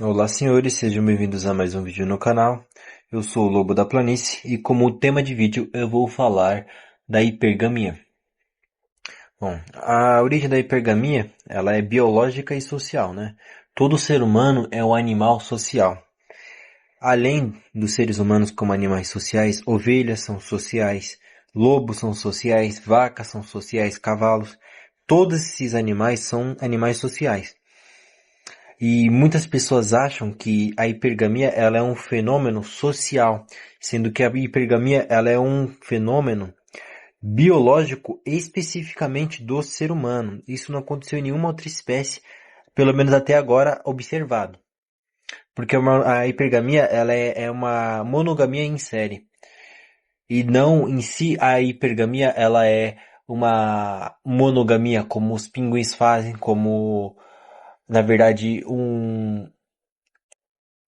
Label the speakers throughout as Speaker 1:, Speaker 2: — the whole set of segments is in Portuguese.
Speaker 1: Olá, senhores, sejam bem-vindos a mais um vídeo no canal. Eu sou o Lobo da Planície e como tema de vídeo eu vou falar da hipergamia. Bom, a origem da hipergamia, ela é biológica e social, né? Todo ser humano é um animal social. Além dos seres humanos como animais sociais, ovelhas são sociais, lobos são sociais, vacas são sociais, cavalos. Todos esses animais são animais sociais. E muitas pessoas acham que a hipergamia ela é um fenômeno social, sendo que a hipergamia ela é um fenômeno biológico especificamente do ser humano. Isso não aconteceu em nenhuma outra espécie, pelo menos até agora observado. Porque a hipergamia ela é uma monogamia em série. E não em si a hipergamia ela é uma monogamia como os pinguins fazem, como na verdade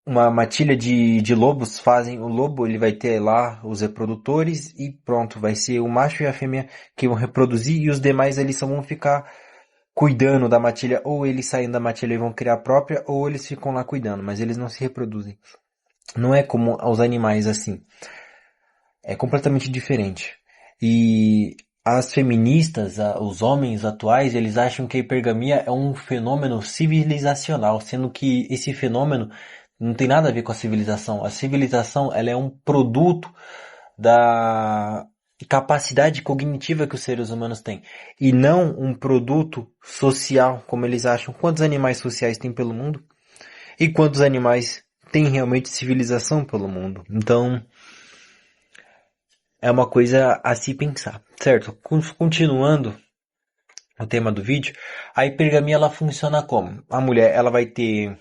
Speaker 1: uma matilha de lobos fazem, o lobo ele vai ter lá os reprodutores e pronto, vai ser o macho e a fêmea que vão reproduzir e os demais eles só vão ficar cuidando da matilha, ou eles saem da matilha e vão criar a própria, ou eles ficam lá cuidando, mas eles não se reproduzem. Não é como os animais assim, é completamente diferente. E as feministas, os homens atuais, eles acham que a hipergamia é um fenômeno civilizacional, sendo que esse fenômeno não tem nada a ver com a civilização. A civilização, ela é um produto da capacidade cognitiva que os seres humanos têm, e não um produto social, como eles acham. Quantos animais sociais tem pelo mundo? E quantos animais têm realmente civilização pelo mundo? Então, é uma coisa a se pensar, certo? Continuando o tema do vídeo, a hipergamia ela funciona como? A mulher ela vai ter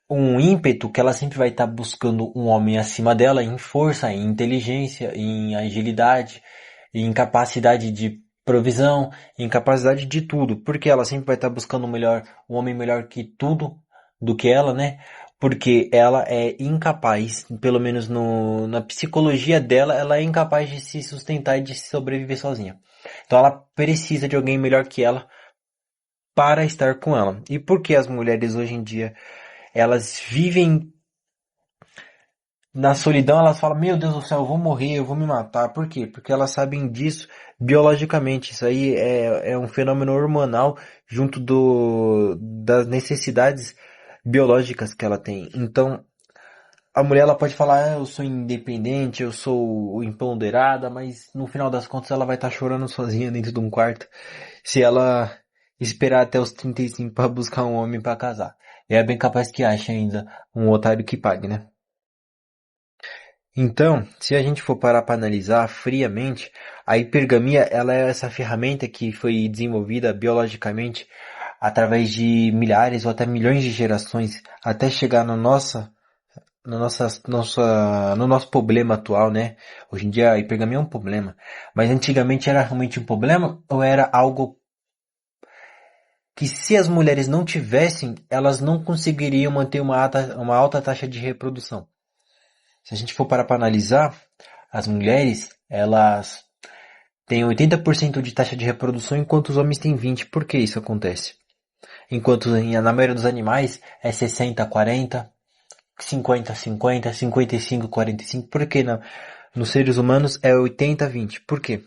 Speaker 1: um ímpeto que ela sempre vai estar buscando um homem acima dela em força, em inteligência, em agilidade, em capacidade de provisão, em capacidade de tudo, porque ela sempre vai estar buscando um homem melhor que tudo do que ela, né? Porque ela é incapaz, pelo menos na psicologia dela, ela é incapaz de se sustentar e de sobreviver sozinha. Então ela precisa de alguém melhor que ela para estar com ela. E por que as mulheres hoje em dia elas vivem na solidão, elas falam, meu Deus do céu, eu vou morrer, eu vou me matar. Por quê? Porque elas sabem disso biologicamente. Isso aí é um fenômeno hormonal junto das necessidades biológicas que ela tem. Então, a mulher ela pode falar, eu sou independente, eu sou empoderada, mas no final das contas ela vai estar chorando sozinha dentro de um quarto se ela esperar até os 35 para buscar um homem para casar. E é bem capaz que ache ainda um otário que pague, né? Então, se a gente for parar para analisar friamente, a hipergamia ela é essa ferramenta que foi desenvolvida biologicamente através de milhares ou até milhões de gerações até chegar no nosso problema atual, né? Hoje em dia a hipergamia é um problema, mas antigamente era realmente um problema ou era algo que se as mulheres não tivessem, elas não conseguiriam manter uma alta taxa de reprodução? Se a gente for parar para analisar, as mulheres, elas têm 80% de taxa de reprodução, enquanto os homens têm 20%. Por que isso acontece? Enquanto na maioria dos animais é 60, 40, 50, 50, 55, 45. Por que não? Nos seres humanos é 80, 20. Por quê?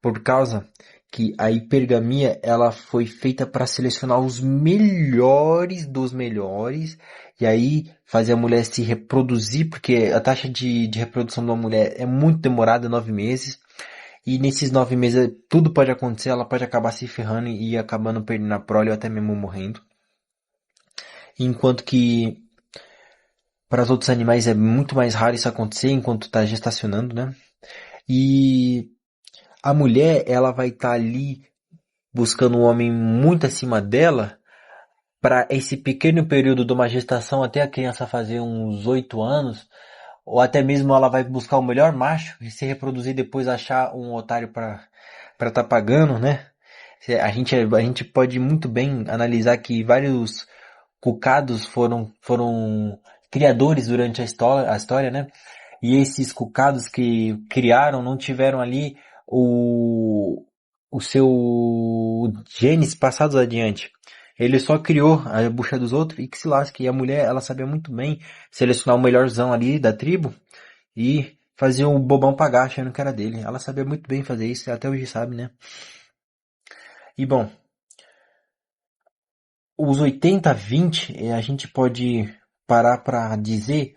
Speaker 1: Por causa que a hipergamia ela foi feita para selecionar os melhores dos melhores e aí fazer a mulher se reproduzir, porque a taxa de reprodução de uma mulher é muito demorada, 9 meses, e nesses 9 meses tudo pode acontecer, ela pode acabar se ferrando e acabando perdendo a prole ou até mesmo morrendo. Enquanto que para os outros animais é muito mais raro isso acontecer enquanto está gestacionando, né? E a mulher, ela vai estar ali buscando um homem muito acima dela para esse pequeno período de uma gestação até a criança fazer uns 8 anos, ou até mesmo ela vai buscar o melhor macho e se reproduzir depois achar um otário para tá pagando, né? A gente pode muito bem analisar que vários cucados foram criadores durante a história, né? E esses cucados que criaram não tiveram ali o seu genes passados adiante. Ele só criou a bucha dos outros e que se lasque. E a mulher, ela sabia muito bem selecionar o melhorzão ali da tribo e fazer o bobão pagar achando que era dele. Ela sabia muito bem fazer isso, até hoje sabe, né? E bom, os 80-20, a gente pode parar para dizer,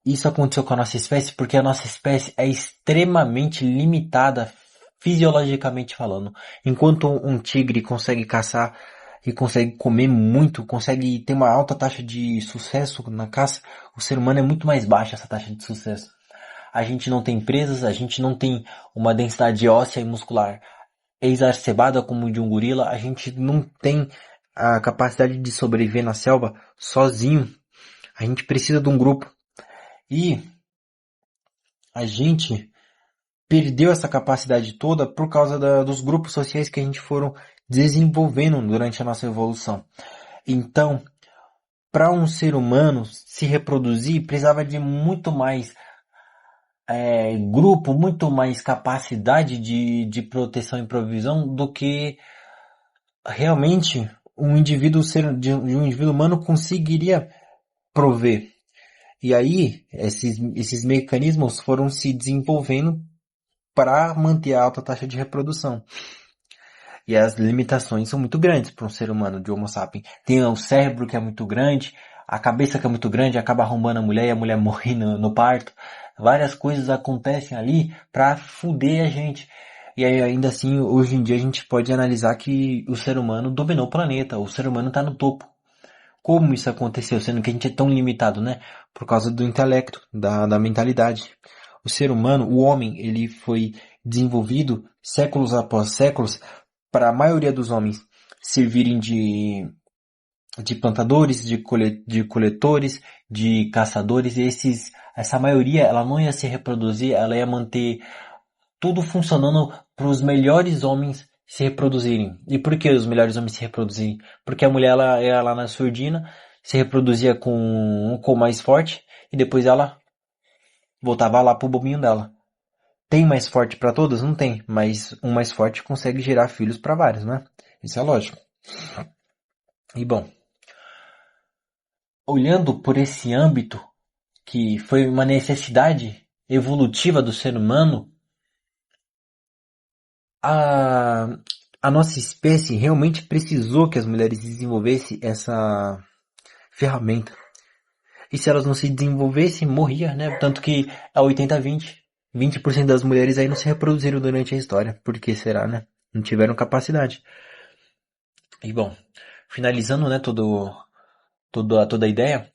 Speaker 1: isso aconteceu com a nossa espécie porque a nossa espécie é extremamente limitada fisiologicamente falando. Enquanto um tigre consegue caçar e consegue comer muito, consegue ter uma alta taxa de sucesso na caça, o ser humano é muito mais baixa essa taxa de sucesso. A gente não tem presas, a gente não tem uma densidade óssea e muscular exacerbada como de um gorila, a gente não tem a capacidade de sobreviver na selva sozinho. A gente precisa de um grupo. E a gente perdeu essa capacidade toda por causa dos grupos sociais que a gente foram desenvolvendo durante a nossa evolução. Então, para um ser humano se reproduzir, precisava de muito mais grupo, muito mais capacidade de proteção e provisão do que realmente um indivíduo de um indivíduo humano conseguiria prover. E aí, esses mecanismos foram se desenvolvendo para manter a alta taxa de reprodução. E as limitações são muito grandes para um ser humano de Homo sapiens. Tem o cérebro que é muito grande, a cabeça que é muito grande, acaba arrombando a mulher e a mulher morre no parto. Várias coisas acontecem ali para fuder a gente. E aí, ainda assim, hoje em dia a gente pode analisar que o ser humano dominou o planeta, o ser humano está no topo. Como isso aconteceu, sendo que a gente é tão limitado, né? Por causa do intelecto, da mentalidade. O ser humano, o homem, ele foi desenvolvido séculos após séculos para a maioria dos homens servirem de plantadores, de coletores, de caçadores. E essa maioria, ela não ia se reproduzir, ela ia manter tudo funcionando para os melhores homens se reproduzirem. E por que os melhores homens se reproduzirem? Porque a mulher, ela na surdina, se reproduzia com o mais forte e depois ela voltava lá pro bobinho dela. Tem mais forte para todos? Não tem, mas um mais forte consegue gerar filhos para vários, né? Isso é lógico. E bom, olhando por esse âmbito, que foi uma necessidade evolutiva do ser humano, a, a nossa espécie realmente precisou que as mulheres desenvolvessem essa ferramenta. E se elas não se desenvolvessem, morria, né? Tanto que é 80-20. 20% das mulheres aí não se reproduziram durante a história. Por que será, né? Não tiveram capacidade. E bom, finalizando, né, toda a ideia,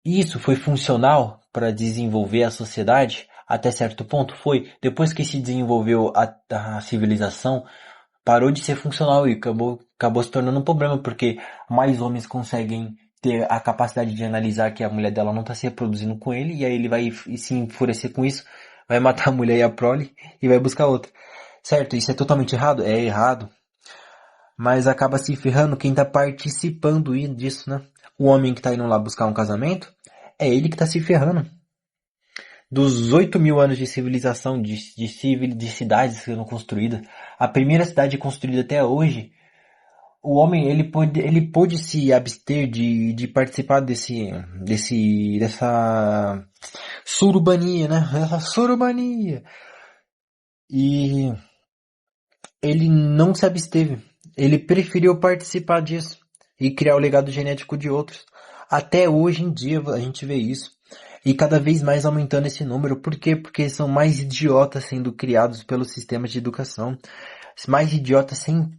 Speaker 1: isso foi funcional para desenvolver a sociedade até certo ponto? Foi. Depois que se desenvolveu a civilização, parou de ser funcional e acabou se tornando um problema, porque mais homens conseguem ter a capacidade de analisar que a mulher dela não está se reproduzindo com ele, e aí ele vai se enfurecer com isso, vai matar a mulher e a prole e vai buscar outra. Certo, isso é totalmente errado? É errado. Mas acaba se ferrando quem está participando disso, né? O homem que está indo lá buscar um casamento, é ele que está se ferrando. Dos 8.000 anos de civilização, de cidades sendo construídas, a primeira cidade construída até hoje, o homem ele pôde se abster de participar dessa surubania, né? Essa surubania. E ele não se absteve. Ele preferiu participar disso e criar o legado genético de outros. Até hoje em dia a gente vê isso. E cada vez mais aumentando esse número. Por quê? Porque são mais idiotas sendo criados pelos sistemas de educação. Mais idiotas sem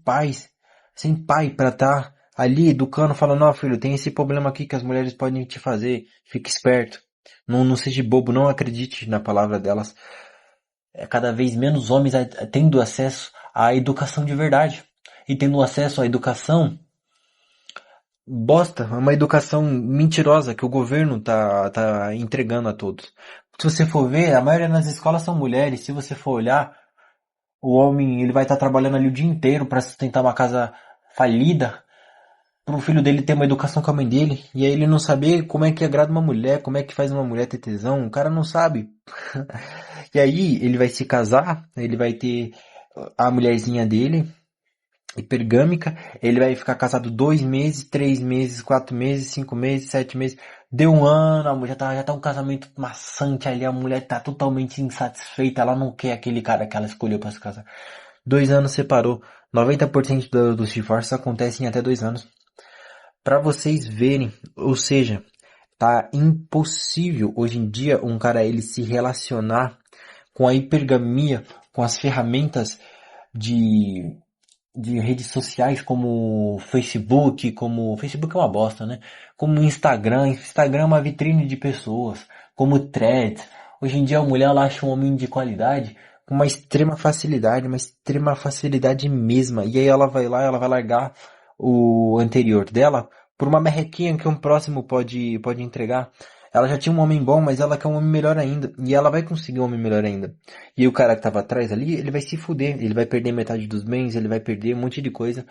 Speaker 1: pai para estar ali educando, falando, ó filho, tem esse problema aqui que as mulheres podem te fazer. Fique esperto. Não seja bobo, não acredite na palavra delas. É cada vez menos homens tendo acesso à educação de verdade. E tendo acesso à educação bosta, uma educação mentirosa que o governo tá entregando a todos. Se você for ver, a maioria das escolas são mulheres. Se você for olhar, o homem ele vai estar trabalhando ali o dia inteiro para sustentar uma casa falida, para o filho dele ter uma educação com a mãe dele, e aí ele não saber como é que agrada uma mulher, como é que faz uma mulher ter tesão, o cara não sabe. E aí ele vai se casar, ele vai ter a mulherzinha dele, hipergâmica, ele vai ficar casado 2 meses, 3 meses, 4 meses, 5 meses, 7 meses. Deu um ano, a mulher já tá um casamento maçante ali, a mulher tá totalmente insatisfeita, ela não quer aquele cara que ela escolheu pra se casar. 2 anos separou. 90% dos divórcios acontecem em até 2 anos. Pra vocês verem, ou seja, tá impossível hoje em dia um cara ele se relacionar com a hipergamia, com as ferramentas de redes sociais como Facebook é uma bosta, né? Como Instagram é uma vitrine de pessoas, como Threads. Hoje em dia a mulher ela acha um homem de qualidade com uma extrema facilidade mesma. E aí ela vai lá, ela vai largar o anterior dela por uma merrequinha que um próximo pode entregar. Ela já tinha um homem bom, mas ela quer um homem melhor ainda. E ela vai conseguir um homem melhor ainda. E o cara que tava atrás ali, ele vai se fuder. Ele vai perder metade dos bens, ele vai perder um monte de coisa.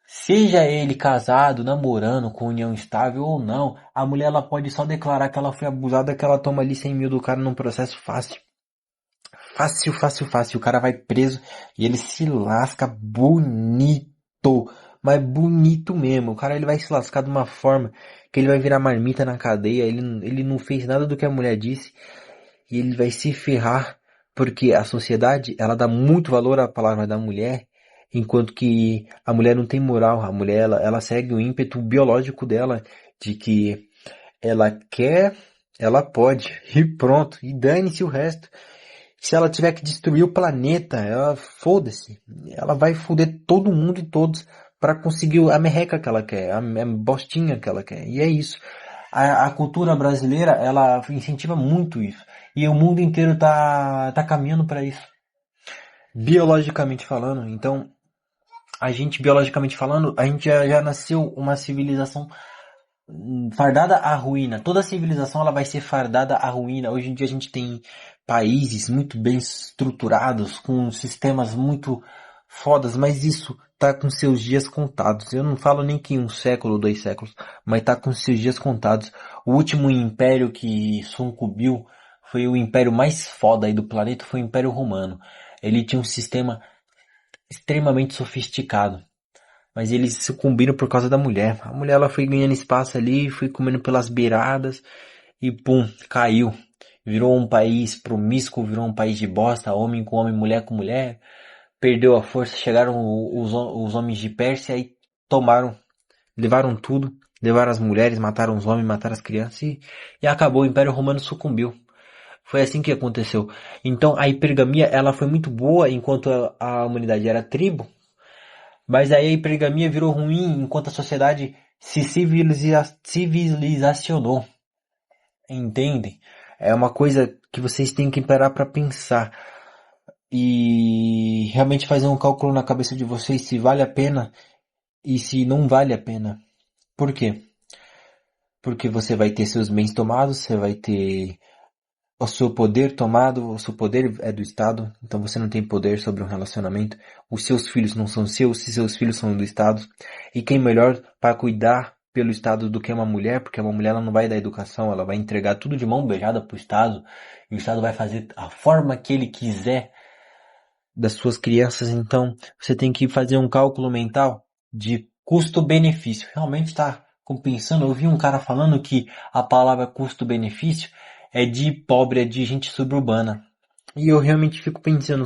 Speaker 1: Seja ele casado, namorando, com união estável ou não, a mulher ela pode só declarar que ela foi abusada, que ela toma ali 100 mil do cara num processo fácil. Fácil, fácil, fácil. O cara vai preso e ele se lasca bonito. Mas bonito mesmo. O cara ele vai se lascar de uma forma que ele vai virar marmita na cadeia. Ele não fez nada do que a mulher disse. E ele vai se ferrar porque a sociedade ela dá muito valor à palavra da mulher, enquanto que a mulher não tem moral. A mulher ela segue o ímpeto biológico dela de que ela quer, ela pode e pronto. E dane-se o resto. Se ela tiver que destruir o planeta, ela foda-se. Ela vai foder todo mundo e todos para conseguir a merreca que ela quer, a bostinha que ela quer. E é isso. A cultura brasileira, ela incentiva muito isso. E o mundo inteiro tá caminhando para isso. Biologicamente falando, então, biologicamente falando, a gente já nasceu uma civilização fardada à ruína. Toda civilização ela vai ser fardada à ruína. Hoje em dia a gente tem países muito bem estruturados, com sistemas muito fodas, mas isso tá com seus dias contados. Eu não falo nem que 1 século, 2 séculos, mas tá com seus dias contados. O último império que sucumbiu foi o império mais foda aí do planeta, foi o Império Romano. Ele tinha um sistema extremamente sofisticado. Mas eles sucumbiram por causa da mulher. A mulher ela foi ganhando espaço ali, foi comendo pelas beiradas e pum, caiu. Virou um país promíscuo, virou um país de bosta, homem com homem, mulher com mulher. Perdeu a força, chegaram os homens de Pérsia e tomaram, levaram tudo, levaram as mulheres, mataram os homens, mataram as crianças e acabou. O Império Romano sucumbiu. Foi assim que aconteceu. Então a hipergamia ela foi muito boa enquanto a humanidade era tribo, mas aí a hipergamia virou ruim enquanto a sociedade se civilizacionou. Entendem? É uma coisa que vocês têm que parar para pensar e realmente fazer um cálculo na cabeça de vocês se vale a pena e se não vale a pena. Por quê? Porque você vai ter seus bens tomados, você vai ter o seu poder tomado, o seu poder é do Estado, então você não tem poder sobre um relacionamento. Os seus filhos não são seus, se seus filhos são do Estado. E quem melhor para cuidar pelo Estado do que uma mulher, porque uma mulher ela não vai dar educação, ela vai entregar tudo de mão beijada pro Estado, e o Estado vai fazer a forma que ele quiser das suas crianças. Então você tem que fazer um cálculo mental de custo-benefício. Realmente está compensando. Eu vi um cara falando que a palavra custo-benefício é de pobre, é de gente suburbana. E eu realmente fico pensando,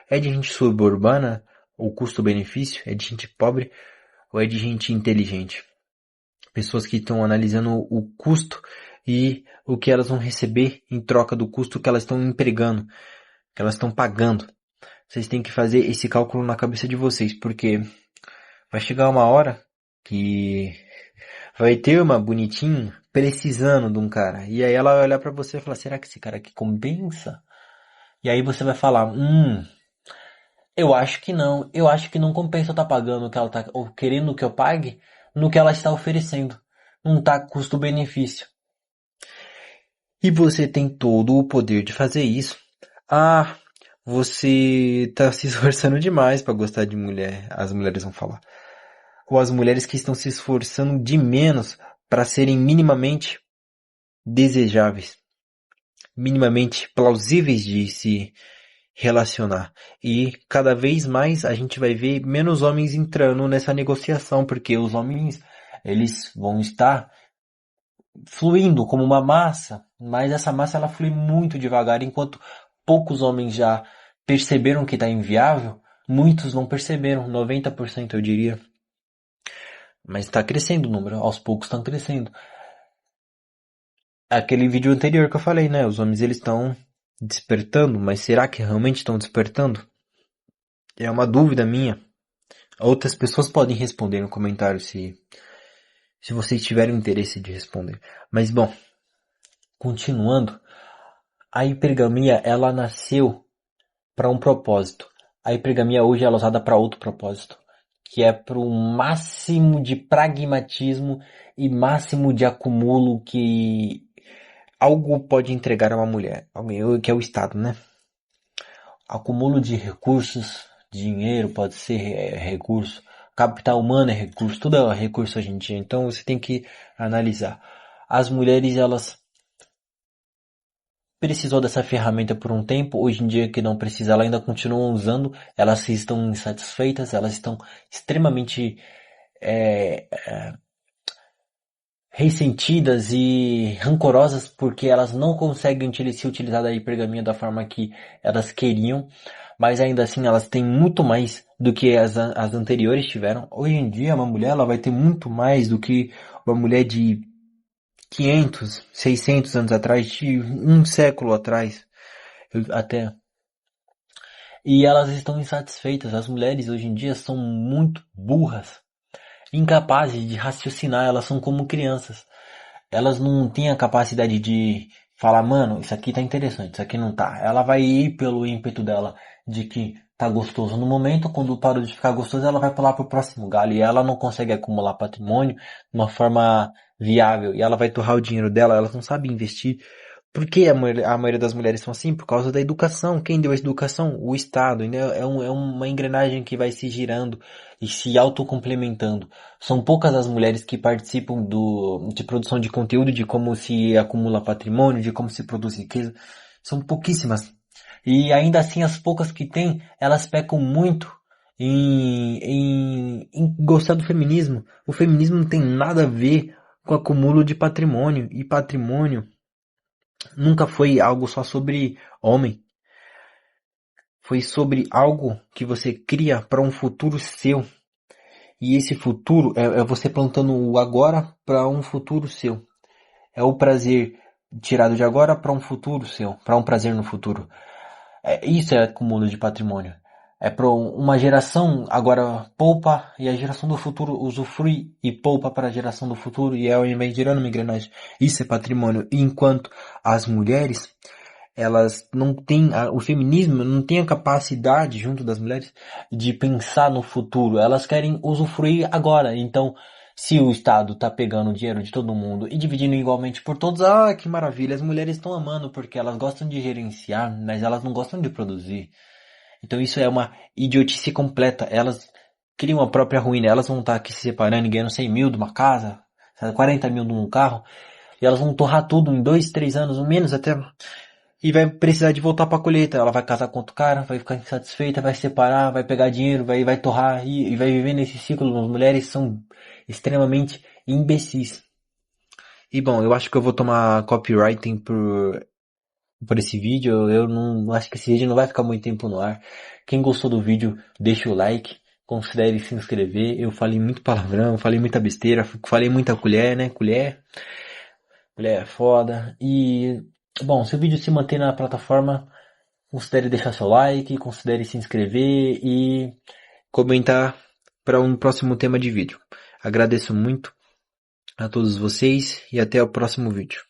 Speaker 1: é de gente suburbana o custo-benefício? É de gente pobre ou é de gente inteligente? Pessoas que estão analisando o custo e o que elas vão receber em troca do custo que elas estão empregando, que elas estão pagando. Vocês têm que fazer esse cálculo na cabeça de vocês, porque vai chegar uma hora que vai ter uma bonitinha precisando de um cara. E aí ela vai olhar pra você e falar, será que esse cara aqui compensa? E aí você vai falar, eu acho que não. Eu acho que não compensa eu estar pagando o que ela tá, ou querendo que eu pague, no que ela está oferecendo. Não tá custo-benefício. E você tem todo o poder de fazer isso. Ah, você tá se esforçando demais para gostar de mulher. As mulheres vão falar. Ou as mulheres que estão se esforçando de menos para serem minimamente desejáveis, minimamente plausíveis de se relacionar. E cada vez mais a gente vai ver menos homens entrando nessa negociação, porque os homens, eles vão estar fluindo como uma massa, mas essa massa ela flui muito devagar, enquanto poucos homens já perceberam que está inviável, muitos não perceberam, 90% eu diria. Mas está crescendo o número, aos poucos estão crescendo. Aquele vídeo anterior que eu falei, né? Os homens eles estão despertando, mas será que realmente estão despertando? É uma dúvida minha. Outras pessoas podem responder no comentário se vocês tiverem interesse de responder. Mas bom, continuando, a hipergamia ela nasceu para um propósito. A hipergamia hoje ela é usada para outro propósito, que é para o máximo de pragmatismo e máximo de acúmulo que algo pode entregar a uma mulher, alguém que é o Estado, né? Acúmulo de recursos, dinheiro pode ser recurso, capital humano é recurso, tudo é recurso hoje em dia. Então você tem que analisar. As mulheres elas precisou dessa ferramenta por um tempo, hoje em dia que não precisa, ela ainda continua usando, elas estão insatisfeitas, elas estão extremamente é, ressentidas e rancorosas porque elas não conseguem se utilizar da hipergamia da forma que elas queriam, mas ainda assim elas têm muito mais do que as anteriores tiveram. Hoje em dia uma mulher ela vai ter muito mais do que uma mulher de 500, 600 anos atrás, de um século atrás, até. E elas estão insatisfeitas. As mulheres hoje em dia são muito burras, incapazes de raciocinar, elas são como crianças. Elas não têm a capacidade de falar, mano, isso aqui tá interessante, isso aqui não tá. Ela vai ir pelo ímpeto dela de que tá gostoso no momento, quando parou de ficar gostoso, ela vai pular pro próximo galho e ela não consegue acumular patrimônio de uma forma viável e ela vai torrar o dinheiro dela, ela não sabe investir. Por que a maioria das mulheres são assim? Por causa da educação. Quem deu a educação? O Estado. Né? É uma engrenagem que vai se girando e se autocomplementando. São poucas as mulheres que participam de produção de conteúdo, de como se acumula patrimônio, de como se produz riqueza. São pouquíssimas. E ainda assim, as poucas que tem, elas pecam muito em gostar do feminismo. O feminismo não tem nada a ver com o acúmulo de patrimônio. E patrimônio nunca foi algo só sobre homem. Foi sobre algo que você cria para um futuro seu. E esse futuro é você plantando o agora para um futuro seu. É o prazer tirado de agora para um futuro seu, para um prazer no futuro. Isso é acúmulo de patrimônio. É para uma geração agora poupa e a geração do futuro usufrui e poupa para a geração do futuro e é o girando uma engrenagem. Isso é patrimônio. Enquanto as mulheres elas não têm, o feminismo não tem a capacidade junto das mulheres de pensar no futuro. Elas querem usufruir agora. Então, se o Estado tá pegando o dinheiro de todo mundo e dividindo igualmente por todos, que maravilha. As mulheres estão amando porque elas gostam de gerenciar, mas elas não gostam de produzir. Então isso é uma idiotice completa. Elas criam a própria ruína. Elas vão estar aqui se separando e ganhando 100 mil de uma casa, 40 mil de um carro. E elas vão torrar tudo em 2, 3 anos, ou menos até. E vai precisar de voltar pra colheita. Ela vai casar com outro cara, vai ficar insatisfeita, vai se separar, vai pegar dinheiro, vai torrar e vai viver nesse ciclo. As mulheres são extremamente imbecis. E bom, eu acho que eu vou tomar copywriting por esse vídeo. Eu não acho que esse vídeo não vai ficar muito tempo no ar. Quem gostou do vídeo, deixa o like, considere se inscrever. Eu falei muito palavrão, falei muita besteira, falei muita colher, né? Colher é foda. E bom, se o vídeo se manter na plataforma, considere deixar seu like, considere se inscrever e comentar para um próximo tema de vídeo. Agradeço muito a todos vocês e até o próximo vídeo.